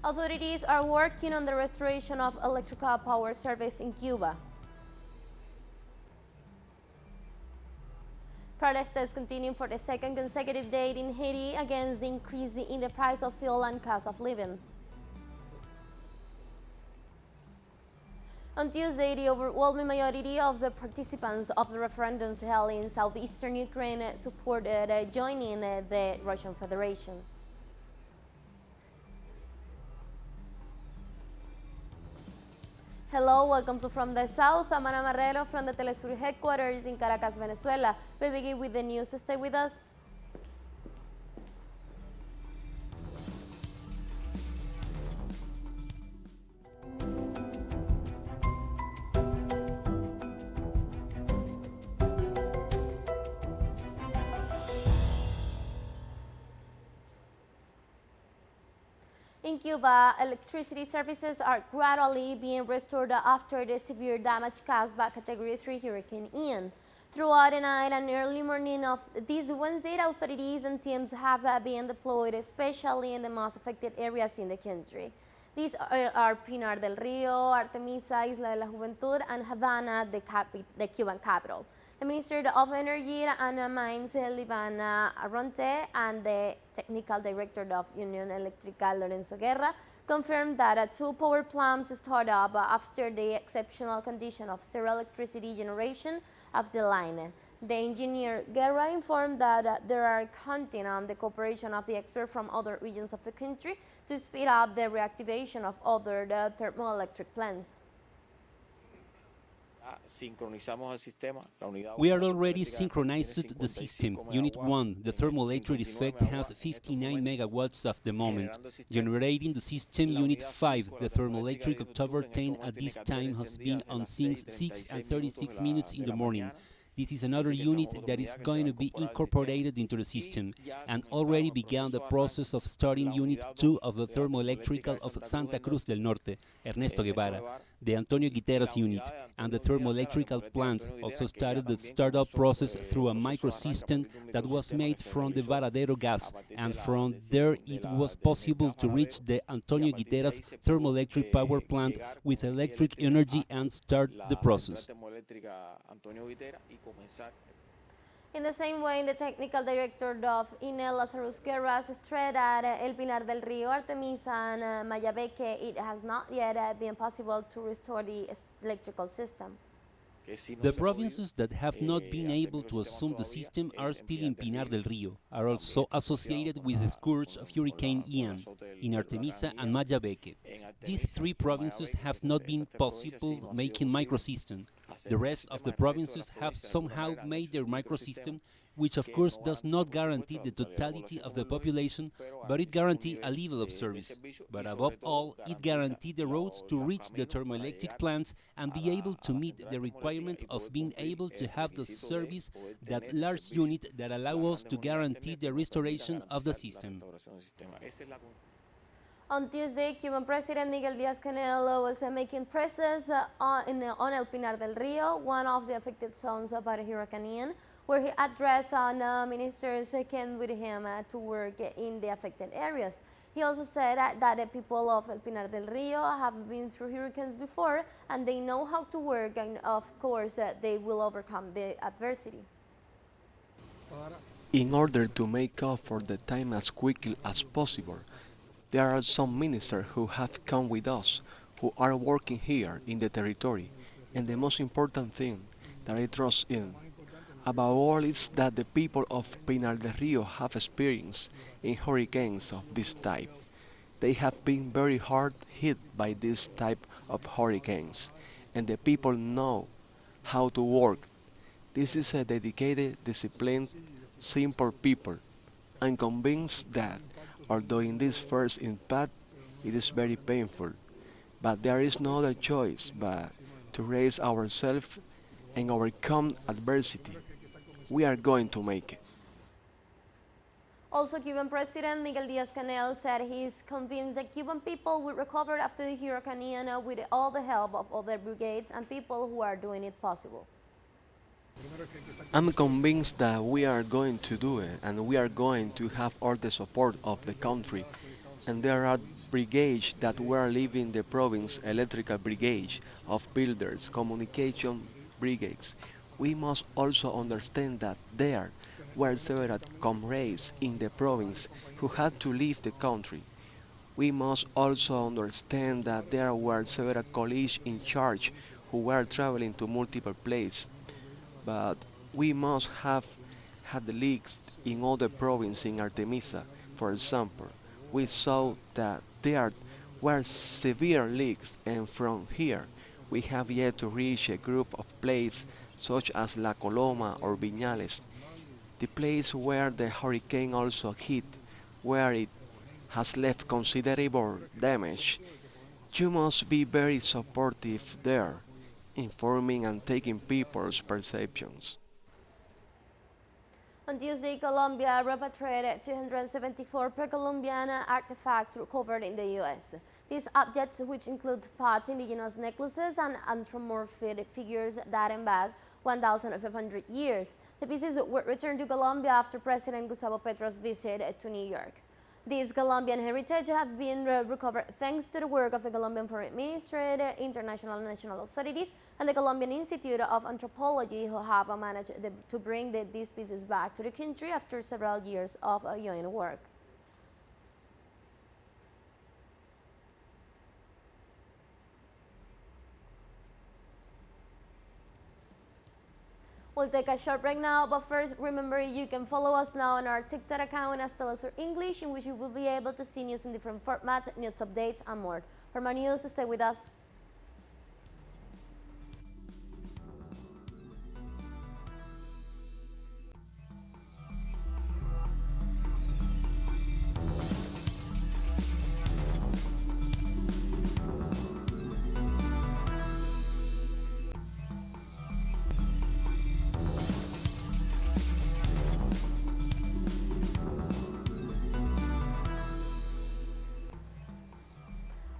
Authorities are working on the restoration of electrical power service in Cuba. Protesters continue for the second consecutive day in Haiti against the increase in the price of fuel and cost of living. On Tuesday, the overwhelming majority of the participants of the referendums held in southeastern Ukraine supported joining the Russian Federation. Hello, welcome to From the South. I'm Ana Marrero from the teleSUR headquarters in Caracas, Venezuela. We begin with the news. Stay with us. In Cuba, electricity services are gradually being restored after the severe damage caused by Category 3 Hurricane Ian. Throughout the night and early morning of this Wednesday, authorities and teams have been deployed, especially in the most affected areas in the country. These are Pinar del Rio, Artemisa, Isla de la Juventud, and Havana, the Cuban capital. The Minister of Energy and Mines, Livana Arronte, and the Technical Director of Union Electrical, Lorenzo Guerra, confirmed that 2 power plants started up after the exceptional condition of zero electricity generation of the line. The engineer Guerra informed that they are counting on the cooperation of the experts from other regions of the country to speed up the reactivation of other thermoelectric plants. We are already synchronized the system. Unit 1, the thermoelectric effect, has 59 megawatts at the moment. Generating the system, Unit 5, the thermoelectric October 10 at this time has been on since 6 and 36 minutes in the morning. This is another unit that is going to be incorporated into the system and already began the process of starting Unit 2 of the thermoelectrical of Santa Cruz del Norte, Ernesto Guevara. The Antonio Guiteras unit and the thermoelectrical plant also started the startup process through a microsystem that was made from the Varadero gas, and from there it was possible to reach the Antonio Guiteras thermoelectric power plant with electric energy and start the process. In the same way, the technical director of INE, Lazarus Guerra, stressed at El Pinar del Rio, Artemisa, and Mayabeque, it has not yet been possible to restore the electrical system. The provinces that have not been able to assume the system are still in Pinar del Rio, are also associated with the scourge of Hurricane Ian, in Artemisa and Mayabeque. These 3 provinces have not been possible making microsystem. The rest of the provinces have somehow made their microsystem, which of course does not guarantee the totality of the population, but it guarantees a level of service. But above all, it guarantees the roads to reach the thermoelectric plants and be able to meet the requirement of being able to have the service, that large unit that allows us to guarantee the restoration of the system. On Tuesday, Cuban President Miguel Díaz-Canel was making presence on El Pinar del Rio, one of the affected zones by the Hurricane Ian, where he addressed ministers came with him to work in the affected areas. He also said that the people of El Pinar del Rio have been through hurricanes before and they know how to work, and of course they will overcome the adversity. In order to make up for the time as quickly as possible, there are some ministers who have come with us, who are working here in the territory, and the most important thing that I trust in above all is that the people of Pinar del Rio have experience in hurricanes of this type. They have been very hard hit by this type of hurricanes, and the people know how to work. This is a dedicated, disciplined, simple people. I'm convinced that although in this first impact it is very painful, but there is no other choice but to raise ourselves and overcome adversity. We are going to make it. Also, Cuban President Miguel Díaz-Canel said he is convinced that Cuban people will recover after the Hurricane Ian with all the help of other brigades and people who are doing it possible. I'm convinced that we are going to do it, and we are going to have all the support of the country, and there are brigades that were leaving the province, electrical brigades of builders, communication brigades. We must also understand that there were several comrades in the province who had to leave the country. We must also understand that there were several colleagues in charge who were traveling to multiple places, but we must have had leaks in other provinces in Artemisa. For example, we saw that there were severe leaks, and from here we have yet to reach a group of places such as La Coloma or Viñales, the place where the hurricane also hit, where it has left considerable damage. You must be very supportive there, informing and taking people's perceptions. On Tuesday, Colombia repatriated 274 pre-Columbian artifacts recovered in the U.S. These objects, which include pots, indigenous necklaces, and anthropomorphic figures dating back 1,500 years. The pieces were returned to Colombia after President Gustavo Petro's visit to New York. These Colombian heritage have been recovered thanks to the work of the Colombian Foreign Ministry, international and national authorities, and the Colombian Institute of Anthropology, who have managed to bring these pieces back to the country after several years of UN work. We'll take a short break now, but first remember you can follow us now on our TikTok account as teleSUR English, in which you will be able to see news in different formats, news updates, and more. For more news, stay with us.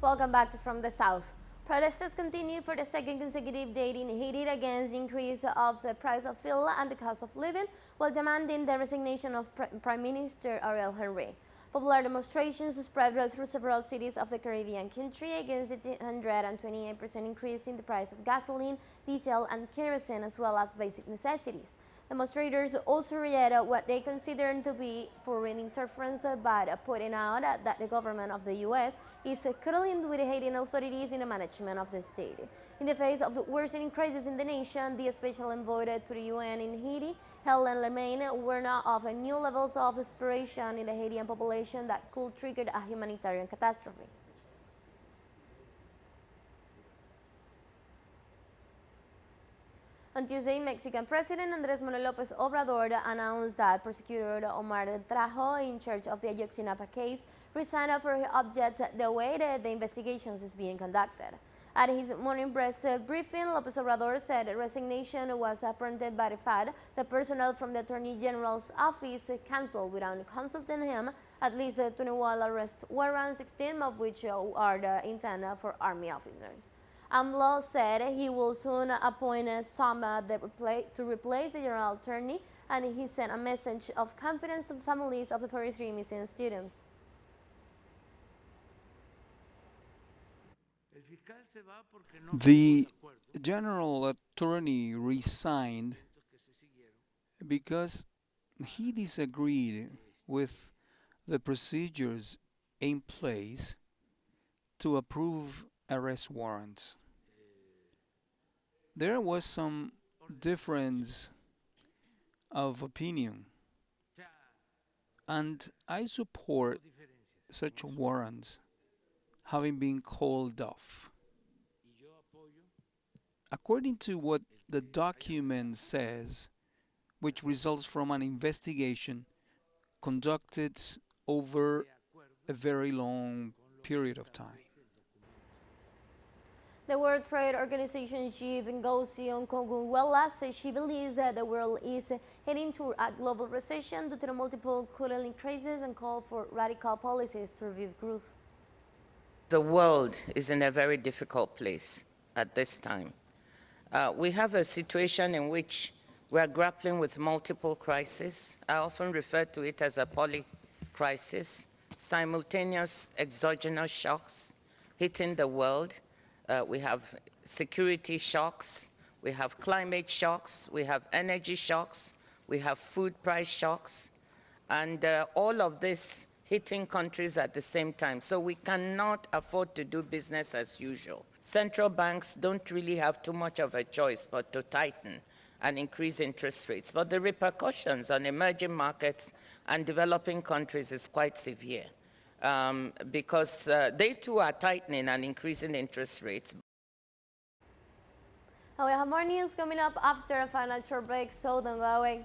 Welcome back to From the South. Protests continue for the second consecutive day in Haiti against the increase of the price of fuel and the cost of living, while demanding the resignation of Prime Minister Ariel Henry. Popular demonstrations spread through several cities of the Caribbean country against the 128% increase in the price of gasoline, diesel, and kerosene, as well as basic necessities. Demonstrators also reiterated what they consider to be foreign interference by pointing out that the government of the U.S. is colluding with the Haitian authorities in the management of the state. In the face of the worsening crisis in the nation, the special envoy to the UN in Haiti, Helen Lemaine, warned of new levels of desperation in the Haitian population that could trigger a humanitarian catastrophe. On Tuesday, Mexican President Andrés Manuel López Obrador announced that prosecutor Omar Trajo, in charge of the Ayotzinapa case, resigned for his objects the way that the investigations is being conducted. At his morning press briefing, López Obrador said resignation was prompted by the fact that personnel from the Attorney General's office canceled without consulting him at least 21 arrest warrants, 16 of which are intended for Army officers. AMLO said he will soon appoint some to replace the general attorney, and he sent a message of confidence to the families of the 43 missing students. The general attorney resigned because he disagreed with the procedures in place to approve arrest warrants. There was some difference of opinion, and I support such warrants having been called off. According to what the document says, which results from an investigation conducted over a very long period of time. The World Trade Organization chief Ngozi Okonjo-Iweala says she believes that the world is heading toward a global recession due to the multiple cultural crises and called for radical policies to revive growth. The world is in a very difficult place at this time. We have a situation in which we are grappling with multiple crises. I often refer to it as a poly-crisis. simultaneous exogenous shocks hitting the world. We have security shocks, we have climate shocks, we have energy shocks, we have food price shocks, and all of this hitting countries at the same time. So we cannot afford to do business as usual. Central banks don't really have too much of a choice but to tighten and increase interest rates. But the repercussions on emerging markets and developing countries is quite severe because they too are tightening and increasing interest rates. And we have more news coming up after a final short break, so don't go away.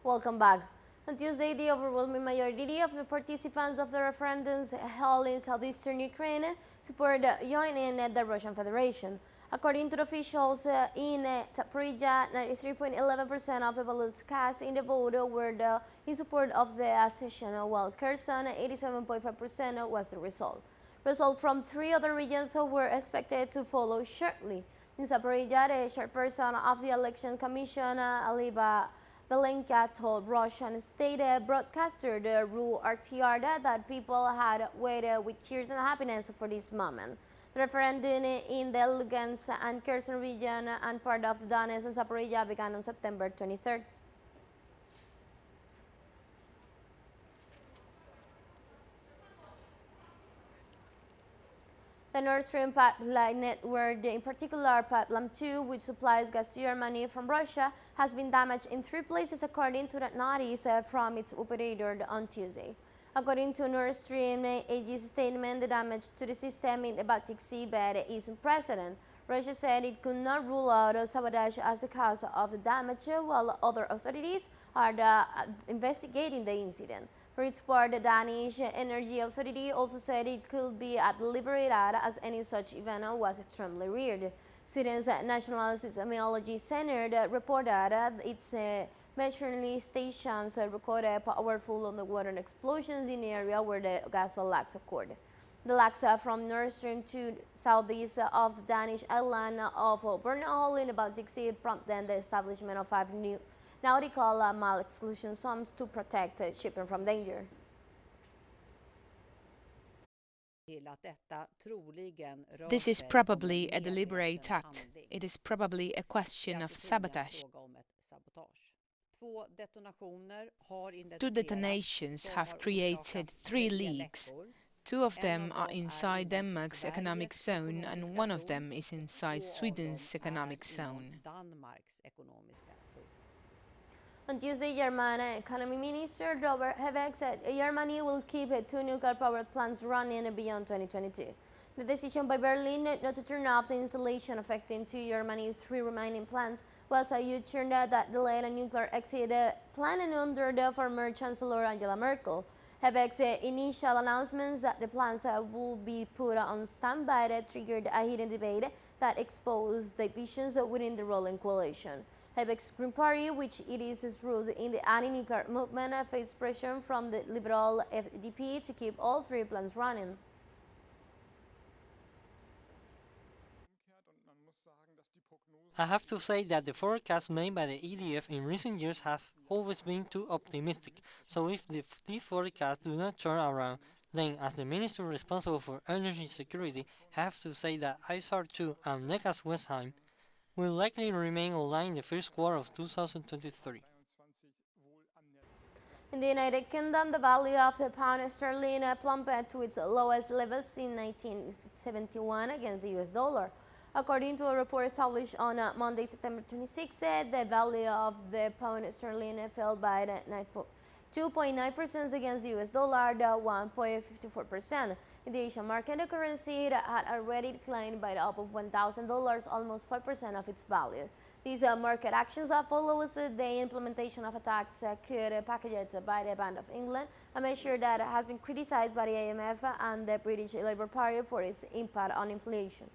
Welcome back. On Tuesday, the overwhelming majority of the participants of the referendums held in southeastern Ukraine support joining the Russian Federation. According to the officials in Zaporizhia, 93.11% of the ballots cast in the vote were in support of the accession, while Kherson, 87.5% was the result. Results from 3 other regions were expected to follow shortly. In Zaporizhia, the chairperson of the Election Commission, Aliba Belenka, told Russian state broadcaster the RU RTR that people had waited with tears and happiness for this moment. The referendum in the Lugansk and Kherson region and part of the Donetsk and Zaporizhia began on September 23rd. The Nord Stream pipeline network, in particular Pipeline 2, which supplies gas to Germany from Russia, has been damaged in 3 places according to the notice from its operator on Tuesday. According to Nord Stream AG's statement, the damage to the system in the Baltic Sea bed is unprecedented. Russia said it could not rule out sabotage as the cause of the damage, while other authorities are investigating the incident. For its part, the Danish Energy Authority also said it could be deliberated as any such event was extremely weird. Sweden's National Seismology Center reported its measuring stations recorded powerful underwater explosions in the area where the gas leaks occurred. The leaks from Nord Stream to southeast of the Danish island of Bornholm in the Baltic Sea prompted the establishment of 5 new nautical mile exclusion zones to protect shipping from danger. This is probably a deliberate act. It is probably a question of sabotage. 2 detonations have created 3 leaks. 2 of them are inside Denmark's economic zone and 1 of them is inside Sweden's economic zone. On Tuesday, German Economy Minister Robert Habeck said Germany will keep 2 nuclear power plants running beyond 2022. The decision by Berlin not to turn off the installation affecting 2 Germany's 3 remaining plants was a U-turn that delayed a nuclear exit plan under the former Chancellor Angela Merkel. Habeck's initial announcements that the plants will be put on standby triggered a heated debate that exposed divisions within the ruling coalition. Habeck's Green Party, which it is rooted in the anti-nuclear movement, faced pressure from the liberal FDP to keep all 3 plants running. I have to say that the forecasts made by the EDF in recent years have always been too optimistic, so if these forecasts do not turn around, then as the minister responsible for energy security, I have to say that ISAR-2 and Neckars-Westheim will likely remain online in the first quarter of 2023. In the United Kingdom, the value of the pound sterling plummeted to its lowest levels in 1971 against the US dollar. According to a report established on Monday, September 26, the value of the pound sterling fell by 2.9% against the US dollar, 1.54%. In the Asian market, the currency had already declined by up of $1,000, almost 5% of its value. These market actions follow the implementation of a tax cut package by the Bank of England, a measure that has been criticized by the IMF and the British Labour Party for its impact on inflation.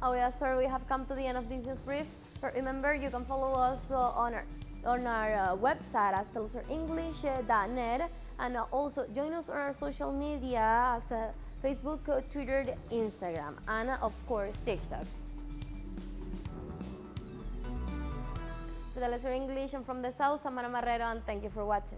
Oh yes, sir, we have come to the end of this news brief. But remember, you can follow us on our website as telesurenglish.net, and also join us on our social media as Facebook, Twitter, Instagram, and of course TikTok. For TeleSUR English and from the South, I'm Ana Marrero, and thank you for watching.